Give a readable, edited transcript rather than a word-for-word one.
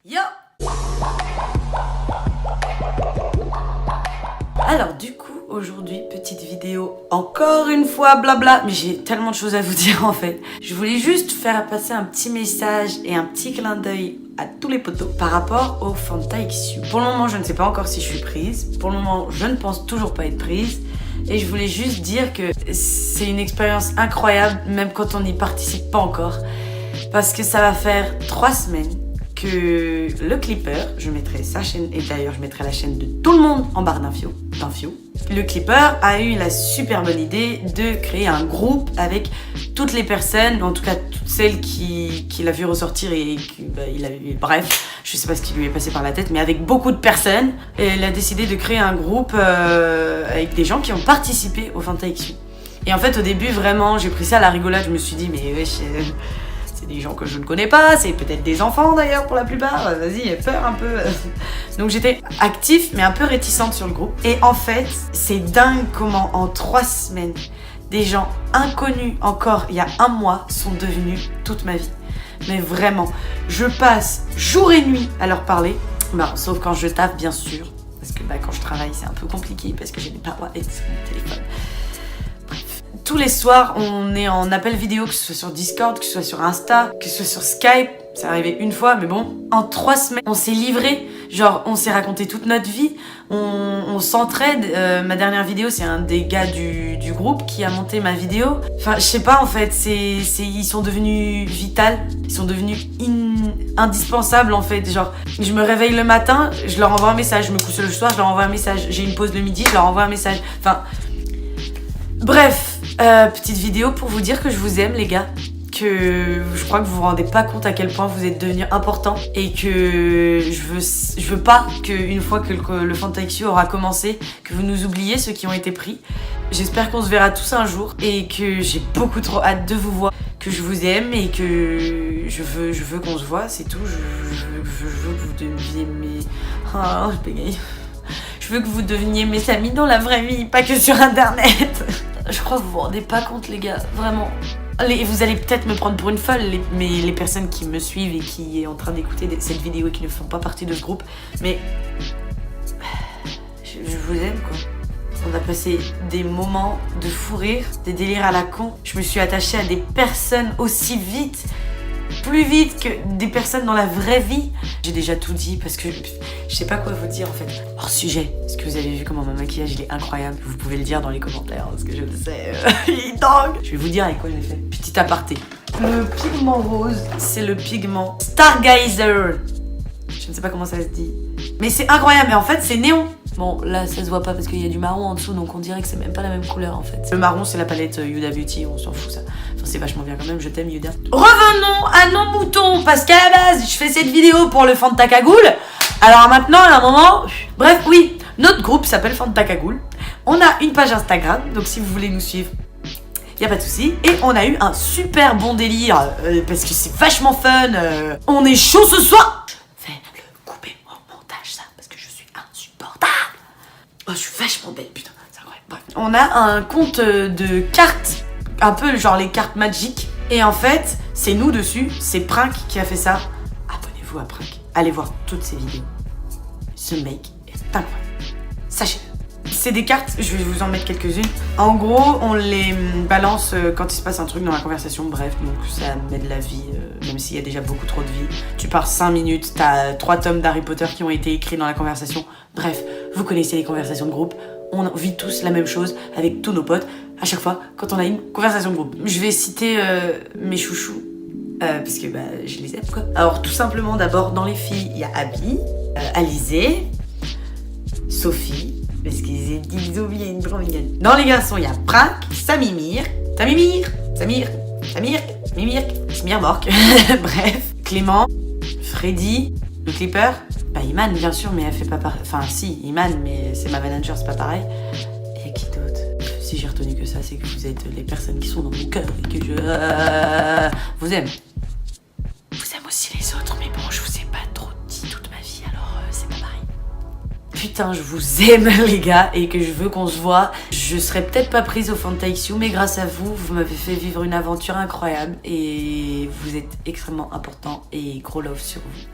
Yo! Alors du coup, aujourd'hui, petite vidéo, encore une fois blabla, mais j'ai tellement de choses à vous dire en fait. Je voulais juste faire passer un petit message et un petit clin d'œil à tous les potos par rapport au Fanta XU. Pour le moment, je ne sais pas encore si je suis prise. Pour le moment, je ne pense toujours pas être prise. Et je voulais juste dire que c'est une expérience incroyable, même quand on n'y participe pas encore. Parce que ça va faire 3 semaines que le Clipper, je mettrai sa chaîne, et d'ailleurs je mettrai la chaîne de tout le monde en barre d'infos. Le Clipper a eu la super bonne idée de créer un groupe avec toutes les personnes, en tout cas toutes celles qu'il a vu ressortir et bref, je sais pas ce qui lui est passé par la tête, mais avec beaucoup de personnes. Et il a décidé de créer un groupe avec des gens qui ont participé au Fanta XU. Et en fait au début vraiment j'ai pris ça à la rigolade, je me suis dit mais wesh, c'est des gens que je ne connais pas, c'est peut-être des enfants d'ailleurs pour la plupart, vas-y, peur un peu. Donc j'étais active mais un peu réticente sur le groupe. Et en fait, c'est dingue comment en 3 semaines, des gens inconnus encore il y a 1 mois sont devenus toute ma vie. Mais vraiment, je passe jour et nuit à leur parler, sauf quand je taffe bien sûr, parce que quand je travaille c'est un peu compliqué parce que je n'ai pas le droit d'être sur mon téléphone. Tous les soirs, on est en appel vidéo, que ce soit sur Discord, que ce soit sur Insta, que ce soit sur Skype. C'est arrivé une fois, mais bon. En 3 semaines, on s'est livré. Genre, on s'est raconté toute notre vie. On s'entraide. Ma dernière vidéo, c'est un des gars du groupe qui a monté ma vidéo. Enfin, je sais pas, en fait, ils sont devenus vitales. Ils sont devenus indispensables, en fait. Genre, je me réveille le matin, je leur envoie un message. Je me couche le soir, je leur envoie un message. J'ai une pause le midi, je leur envoie un message. Enfin, bref. Petite vidéo pour vous dire que je vous aime les gars, que je crois que vous vous rendez pas compte à quel point vous êtes devenus importants et que je veux pas qu'une fois que le Fanta XU aura commencé, que vous nous oubliez ceux qui ont été pris. J'espère qu'on se verra tous un jour et que j'ai beaucoup trop hâte de vous voir, que je vous aime et que je veux qu'on se voit, c'est tout. Je veux que vous deveniez mes... Oh, je bégaye. Je veux que vous deveniez mes amis dans la vraie vie, pas que sur internet. Je crois que vous vous rendez pas compte les gars, vraiment. Vous allez peut-être me prendre pour une folle, mais les personnes qui me suivent et qui sont en train d'écouter cette vidéo et qui ne font pas partie de ce groupe, mais je vous aime quoi. On a passé des moments de fou rire, des délires à la con. Je me suis attachée à des personnes aussi vite, plus vite que des personnes dans la vraie vie. J'ai déjà tout dit parce que je sais pas quoi vous dire en fait. Hors sujet, est-ce que vous avez vu comment mon maquillage il est incroyable? Vous pouvez le dire dans les commentaires parce que je le sais, il est dingue. Je vais vous dire avec quoi je l'ai fait. Petit aparté. Le pigment rose, c'est le pigment Stargazer. Je ne sais pas comment ça se dit. Mais c'est incroyable, mais en fait c'est néon. Bon, là ça se voit pas parce qu'il y a du marron en dessous, donc on dirait que c'est même pas la même couleur en fait. Le marron c'est la palette Huda Beauty, on s'en fout ça. Enfin c'est vachement bien quand même, je t'aime Huda. Revenons à nos moutons, parce qu'à la base je fais cette vidéo pour le Fanta Cagoule. Alors maintenant à un moment, bref oui, notre groupe s'appelle Fanta Cagoule. On a une page Instagram, donc si vous voulez nous suivre, y a pas de souci. Et on a eu un super bon délire, parce que c'est vachement fun. On est chaud ce soir. Fais le couper au montage ça, parce que je suis insupportable. Oh, je suis vachement belle, putain, c'est incroyable. Bref. On a un compte de cartes, un peu genre les cartes Magic. Et en fait, c'est nous dessus, c'est Prank qui a fait ça. Abonnez-vous à Prank. Allez voir toutes ces vidéos. Ce mec est incroyable. Sachez-le. C'est des cartes, je vais vous en mettre quelques-unes. En gros, on les balance quand il se passe un truc dans la conversation. Bref, donc ça met de la vie, même s'il y a déjà beaucoup trop de vie. Tu pars 5 minutes, t'as 3 tomes d'Harry Potter qui ont été écrits dans la conversation. Bref, vous connaissez les conversations de groupe. On vit tous la même chose avec tous nos potes à chaque fois quand on a une conversation de groupe. Je vais citer mes chouchous. Parce que je les aime quoi. Alors tout simplement d'abord dans les filles il y a Abby, Alizé, Sophie, parce qu'ils ont dit Sophie est une trop mignonne. Dans les garçons il y a Prank, Samir Mork, bref, Clément, Freddy, le Clipper, Iman bien sûr mais elle fait pas pareil, enfin si Iman mais c'est ma manager c'est pas pareil. Et qui d'autre? Si j'ai retenu que ça c'est que vous êtes les personnes qui sont dans mon cœur et que je vous aime. Vous aime aussi les autres, mais bon, je vous ai pas trop dit toute ma vie, alors c'est pas pareil. Putain, je vous aime les gars, et que je veux qu'on se voit. Je serais peut-être pas prise au Fanta XU, mais grâce à vous, vous m'avez fait vivre une aventure incroyable, et vous êtes extrêmement important, et gros love sur vous.